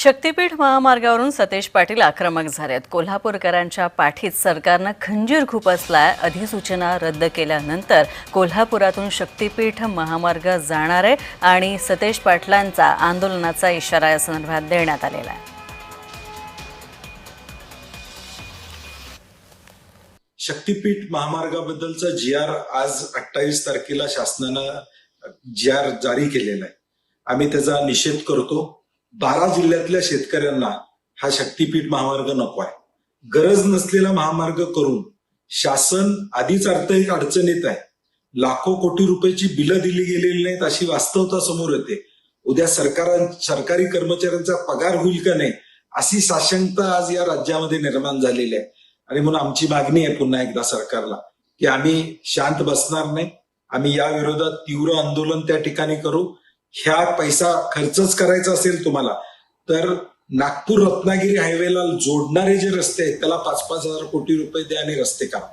शक्तीपीठ महामार्गावरून सतेज पाटील आक्रमक झालेत। कोल्हापूरकरांच्या पाठीत सरकारनं खंजीर खुपसलाय। अधिसूचना रद्द केल्यानंतर कोल्हापुरातून शक्तीपीठ महामार्ग जाणार आहे आणि सतेज पाटलांचा आंदोलनाचा इशारा या संदर्भात देण्यात आलेला आहे। शक्तीपीठ महामार्गाबद्दलचा जी.आर. आज 28 तारखेला शासनानं जी.आर. जारी केलेला आहे। आम्ही त्याचा निषेध करतो। 12 जिल्ह्यातल्या शेतकऱ्यांना हा शक्तीपीठ महामार्ग नको आहे। गरज नसलेला महामार्ग करून शासन आधीच आर्थिक अडचणीत आहे। लाखो कोटी रुपयाची बिलं दिली गेलेली नाहीत अशी वास्तवता समोर येते। उद्या सरकारी कर्मचाऱ्यांचा पगार होईल का नाही अशी साशंकता आज या राज्यामध्ये निर्माण झालेली आहे। आणि म्हणून आमची मागणी आहे पुन्हा एकदा सरकारला की आम्ही शांत बसणार नाही। आम्ही या विरोधात तीव्र आंदोलन त्या ठिकाणी करू। ह्या पैसा खर्चच करायचा असेल तुम्हाला तर नागपूर रत्नागिरी हायवेला जोडणारे जे रस्ते आहेत त्याला 5-5 हजार कोटी रुपये द्या आणि रस्ते करा।